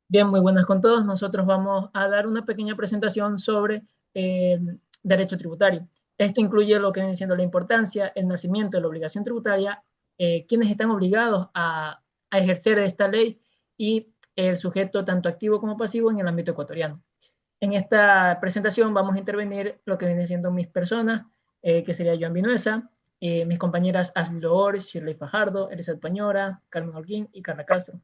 Bien, muy buenas con todos. Nosotros vamos a dar una pequeña presentación sobre eh, derecho tributario. Esto incluye lo que viene siendo la importancia, el nacimiento de la obligación tributaria, quienes están obligados a ejercer esta ley y el sujeto tanto activo como pasivo en el ámbito ecuatoriano. En esta presentación vamos a intervenir lo que viene siendo mis personas, que sería Joan Vinuesa, mis compañeras Ashley Loor, Shirley Fajardo, Elizabeth Pañora, Carmen Holguín y Carla Castro.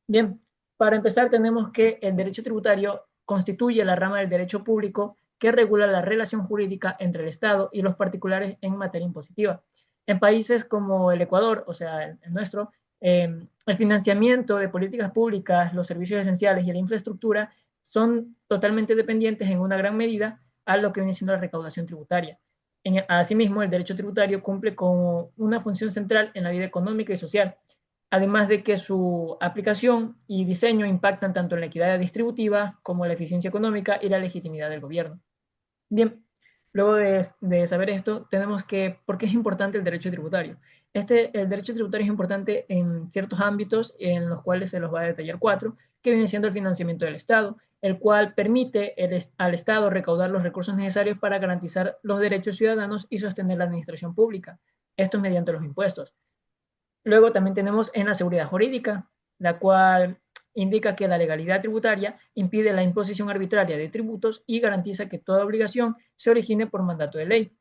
Bien, para empezar tenemos que el derecho tributario constituye la rama del derecho público que regula la relación jurídica entre el Estado y los particulares en materia impositiva. En países como el Ecuador, o sea, el nuestro, el financiamiento de políticas públicas, los servicios esenciales y la infraestructura son totalmente dependientes en una gran medida a lo que viene siendo la recaudación tributaria. Asimismo, el derecho tributario cumple con una función central en la vida económica y social, además de que su aplicación y diseño impactan tanto en la equidad distributiva como en la eficiencia económica y la legitimidad del gobierno. Bien, luego de saber esto, tenemos que, ¿por qué es importante el derecho tributario? El derecho tributario es importante en ciertos ámbitos en los cuales se los va a detallar cuatro, que viene siendo el financiamiento del Estado, el cual permite al Estado recaudar los recursos necesarios para garantizar los derechos ciudadanos y sostener la administración pública. Esto es mediante los impuestos. Luego también tenemos en la seguridad jurídica, la cual indica que la legalidad tributaria impide la imposición arbitraria de tributos y garantiza que toda obligación se origine por mandato de ley.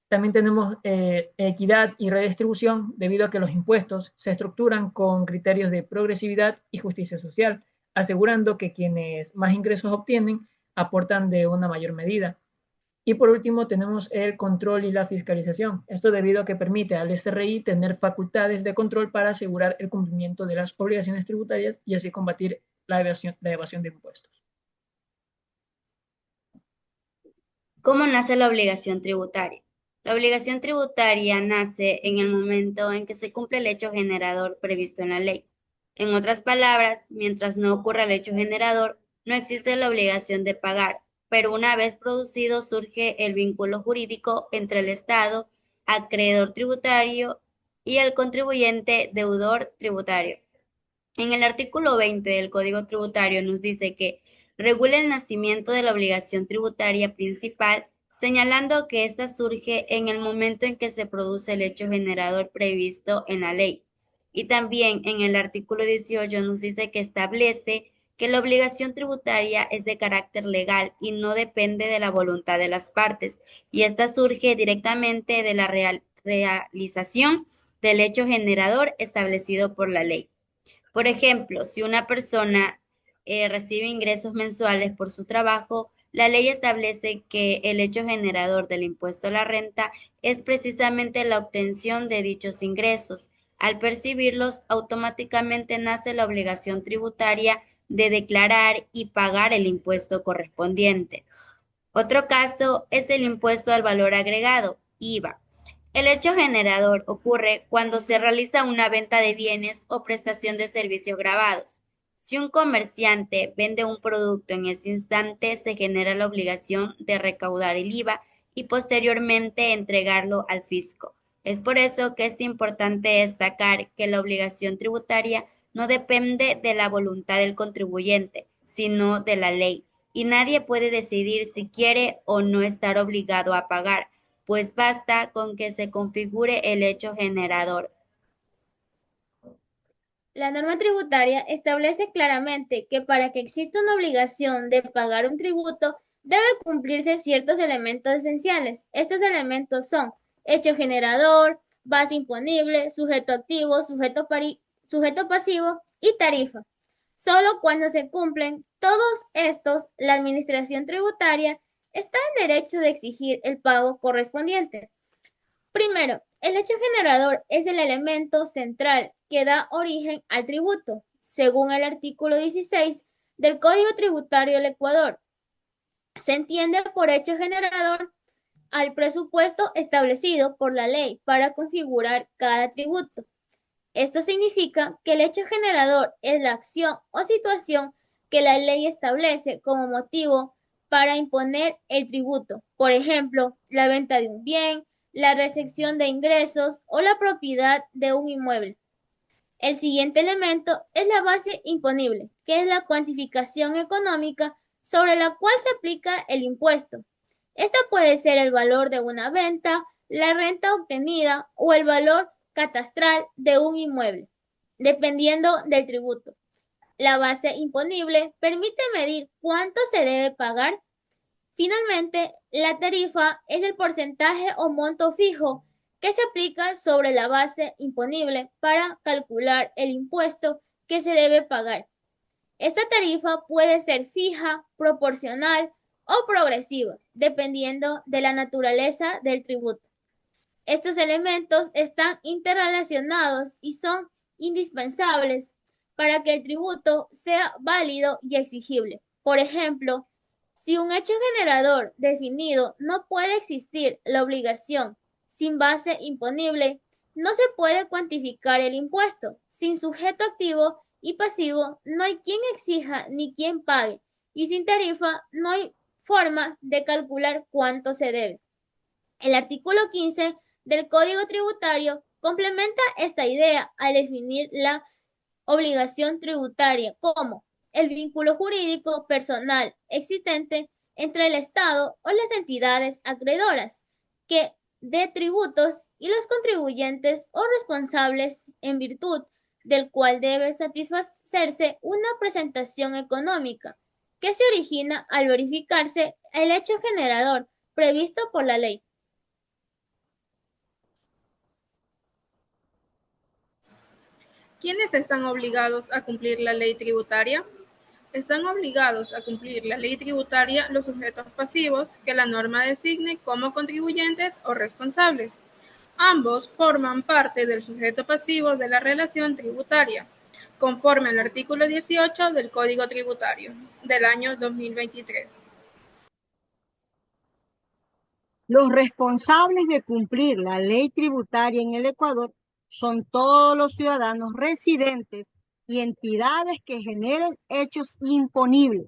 También tenemos equidad y redistribución debido a que los impuestos se estructuran con criterios de progresividad y justicia social, asegurando que quienes más ingresos obtienen aportan de una mayor medida. Y por último, tenemos el control y la fiscalización. Esto debido a que permite al SRI tener facultades de control para asegurar el cumplimiento de las obligaciones tributarias y así combatir la evasión de impuestos. ¿Cómo nace la obligación tributaria? La obligación tributaria nace en el momento en que se cumple el hecho generador previsto en la ley. En otras palabras, mientras no ocurra el hecho generador, no existe la obligación de pagar, pero una vez producido surge el vínculo jurídico entre el Estado, acreedor tributario, y el contribuyente deudor tributario. En el artículo 20 del Código Tributario nos dice que regula el nacimiento de la obligación tributaria principal, señalando que ésta surge en el momento en que se produce el hecho generador previsto en la ley. Y también en el artículo 18 nos dice que establece que la obligación tributaria es de carácter legal y no depende de la voluntad de las partes, y esta surge directamente de la realización del hecho generador establecido por la ley. Por ejemplo, si una persona recibe ingresos mensuales por su trabajo, la ley establece que el hecho generador del impuesto a la renta es precisamente la obtención de dichos ingresos. Al percibirlos, automáticamente nace la obligación tributaria de declarar y pagar el impuesto correspondiente. Otro caso es el impuesto al valor agregado, IVA. El hecho generador ocurre cuando se realiza una venta de bienes o prestación de servicios grabados. Si un comerciante vende un producto en ese instante, se genera la obligación de recaudar el IVA y posteriormente entregarlo al fisco. Es por eso que es importante destacar que la obligación tributaria no depende de la voluntad del contribuyente, sino de la ley, y nadie puede decidir si quiere o no estar obligado a pagar, pues basta con que se configure el hecho generador. La norma tributaria establece claramente que para que exista una obligación de pagar un tributo, debe cumplirse ciertos elementos esenciales. Estos elementos son hecho generador, base imponible, sujeto activo, sujeto pasivo y tarifa. Solo cuando se cumplen todos estos, la administración tributaria está en derecho de exigir el pago correspondiente. Primero, el hecho generador es el elemento central que da origen al tributo, según el artículo 16 del Código Tributario del Ecuador. Se entiende por hecho generador al presupuesto establecido por la ley para configurar cada tributo. Esto significa que el hecho generador es la acción o situación que la ley establece como motivo para imponer el tributo. Por ejemplo, la venta de un bien, la recepción de ingresos o la propiedad de un inmueble. El siguiente elemento es la base imponible, que es la cuantificación económica sobre la cual se aplica el impuesto. Esta puede ser el valor de una venta, la renta obtenida o el valor catastral de un inmueble, dependiendo del tributo. La base imponible permite medir cuánto se debe pagar. Finalmente, la tarifa es el porcentaje o monto fijo que se aplica sobre la base imponible para calcular el impuesto que se debe pagar. Esta tarifa puede ser fija, proporcional o progresiva, dependiendo de la naturaleza del tributo. Estos elementos están interrelacionados y son indispensables para que el tributo sea válido y exigible. Por ejemplo, si un hecho generador definido no puede existir la obligación sin base imponible, no se puede cuantificar el impuesto. Sin sujeto activo y pasivo no hay quien exija ni quien pague, y sin tarifa no hay forma de calcular cuánto se debe. El artículo 15 del Código Tributario complementa esta idea al definir la obligación tributaria como el vínculo jurídico personal existente entre el Estado o las entidades acreedoras que de tributos y los contribuyentes o responsables en virtud del cual debe satisfacerse una presentación económica que se origina al verificarse el hecho generador previsto por la ley. ¿Quiénes están obligados a cumplir la ley tributaria? Están obligados a cumplir la ley tributaria los sujetos pasivos que la norma designe como contribuyentes o responsables. Ambos forman parte del sujeto pasivo de la relación tributaria, conforme al artículo 18 del Código Tributario del año 2023. Los responsables de cumplir la ley tributaria en el Ecuador son todos los ciudadanos residentes y entidades que generen hechos imponibles,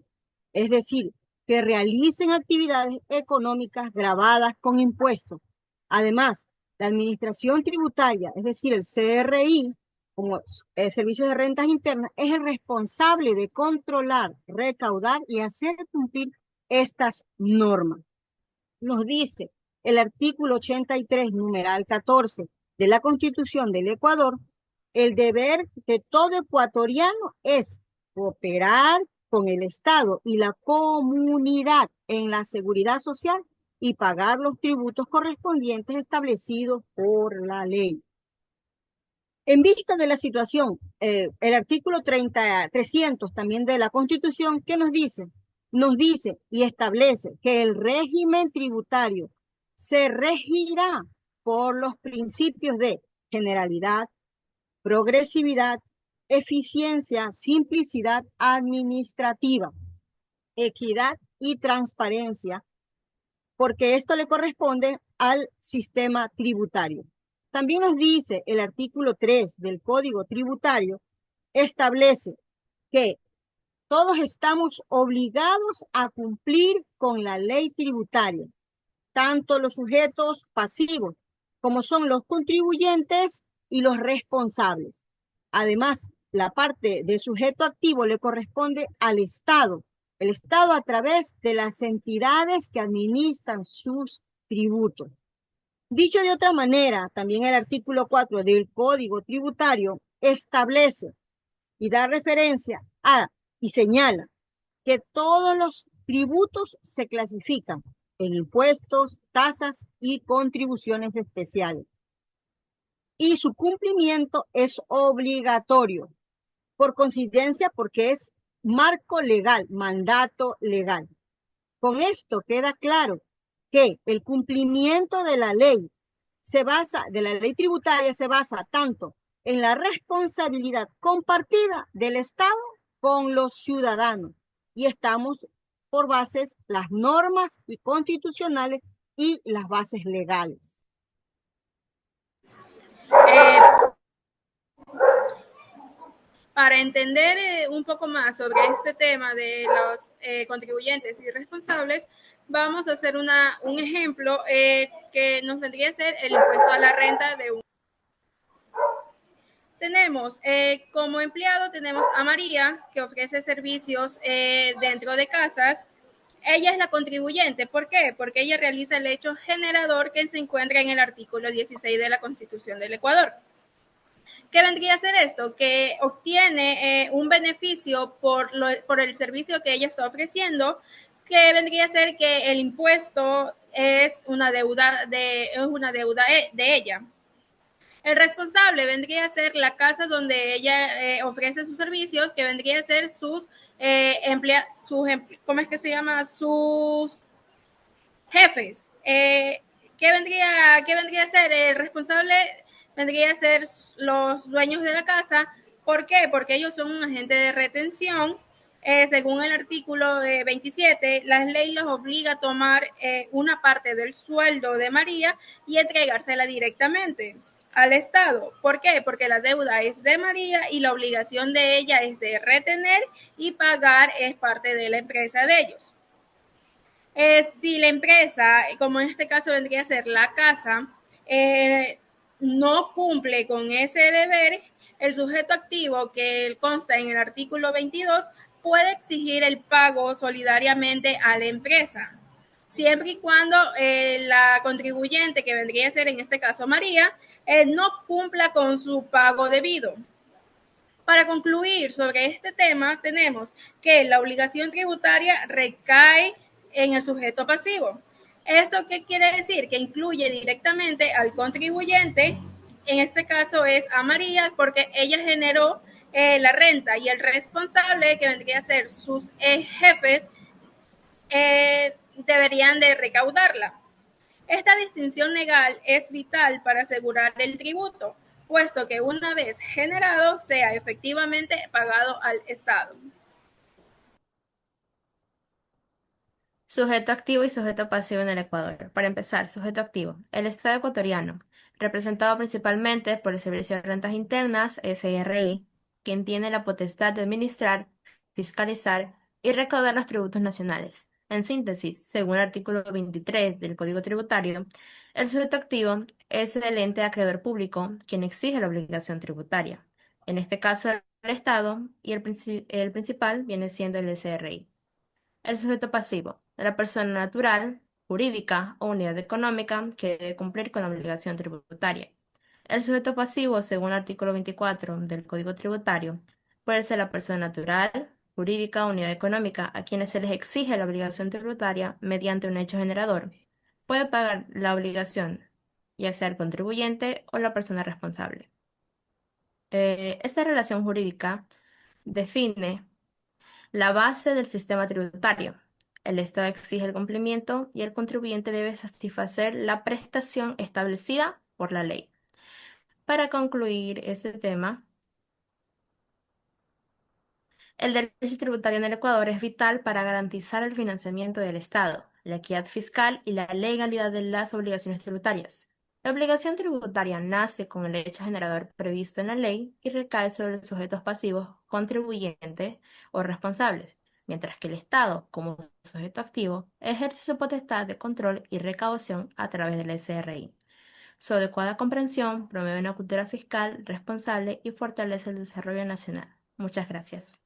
es decir, que realicen actividades económicas gravadas con impuestos. Además, la administración tributaria, es decir, el CRI, como el Servicio de Rentas Internas, es el responsable de controlar, recaudar y hacer cumplir estas normas. Nos dice el artículo 83, numeral 14 de la Constitución del Ecuador, el deber de todo ecuatoriano es cooperar con el Estado y la comunidad en la seguridad social y pagar los tributos correspondientes establecidos por la ley. En vista de la situación, el artículo 300 también de la Constitución, ¿qué nos dice? Nos dice y establece que el régimen tributario se regirá por los principios de generalidad, progresividad, eficiencia, simplicidad administrativa, equidad y transparencia, porque esto le corresponde al sistema tributario. También nos dice el artículo 3 del Código Tributario, establece que todos estamos obligados a cumplir con la ley tributaria, tanto los sujetos pasivos como son los contribuyentes y los responsables. Además, la parte de sujeto activo le corresponde al Estado, el Estado a través de las entidades que administran sus tributos. Dicho de otra manera, también el artículo 4 del Código Tributario establece y da referencia a y señala que todos los tributos se clasifican en impuestos, tasas y contribuciones especiales. Y su cumplimiento es obligatorio, por coincidencia, porque es marco legal, mandato legal. Con esto queda claro que el cumplimiento de la ley tributaria se basa tanto en la responsabilidad compartida del Estado con los ciudadanos. Y estamos por bases las normas constitucionales y las bases legales. Para entender un poco más sobre este tema de los contribuyentes y responsables, vamos a hacer un ejemplo que nos vendría a ser el impuesto a la renta de un. tenemos como empleado, tenemos a María, que ofrece servicios dentro de casas. Ella es la contribuyente. ¿Por qué? Porque ella realiza el hecho generador que se encuentra en el artículo 16 de la Constitución del Ecuador. ¿Qué vendría a ser esto? Que obtiene un beneficio por el servicio que ella está ofreciendo, que vendría a ser que el impuesto es una deuda de ella. El responsable vendría a ser la casa donde ella ofrece sus servicios, que vendría a ser sus ¿cómo es que se llama? Sus jefes. ¿Qué vendría a ser? El responsable vendría a ser los dueños de la casa. ¿Por qué? Porque ellos son un agente de retención. Según el artículo 27, la ley los obliga a tomar una parte del sueldo de María y entregársela directamente al Estado. ¿Por qué? Porque la deuda es de María y la obligación de ella es de retener y pagar es parte de la empresa de ellos. Si la empresa, como en este caso vendría a ser la casa, no cumple con ese deber, el sujeto activo que consta en el artículo 22 puede exigir el pago solidariamente a la empresa, siempre y cuando la contribuyente, que vendría a ser en este caso María, no cumpla con su pago debido. Para concluir sobre este tema, tenemos que la obligación tributaria recae en el sujeto pasivo. ¿Esto qué quiere decir? Que incluye directamente al contribuyente, en este caso es a María, porque ella generó la renta, y el responsable, que vendría a ser sus jefes, deberían de recaudarla. Esta distinción legal es vital para asegurar el tributo, puesto que una vez generado sea efectivamente pagado al Estado. Sujeto activo y sujeto pasivo en el Ecuador. Para empezar, sujeto activo. El Estado ecuatoriano, representado principalmente por el Servicio de Rentas Internas, SRI, quien tiene la potestad de administrar, fiscalizar y recaudar los tributos nacionales. En síntesis, según el artículo 23 del Código Tributario, el sujeto activo es el ente acreedor público quien exige la obligación tributaria. En este caso, el Estado, y el principal viene siendo el SRI. El sujeto pasivo, la persona natural, jurídica o unidad económica que debe cumplir con la obligación tributaria. El sujeto pasivo, según el artículo 24 del Código Tributario, puede ser la persona natural, jurídica o unidad económica a quienes se les exige la obligación tributaria mediante un hecho generador. Puede pagar la obligación, ya sea el contribuyente o la persona responsable. Esta relación jurídica define la base del sistema tributario. El Estado exige el cumplimiento y el contribuyente debe satisfacer la prestación establecida por la ley. Para concluir este tema, el derecho tributario en el Ecuador es vital para garantizar el financiamiento del Estado, la equidad fiscal y la legalidad de las obligaciones tributarias. La obligación tributaria nace con el hecho generador previsto en la ley y recae sobre los sujetos pasivos, contribuyentes o responsables, mientras que el Estado, como sujeto activo, ejerce su potestad de control y recaudación a través del SRI. Su adecuada comprensión promueve una cultura fiscal responsable y fortalece el desarrollo nacional. Muchas gracias.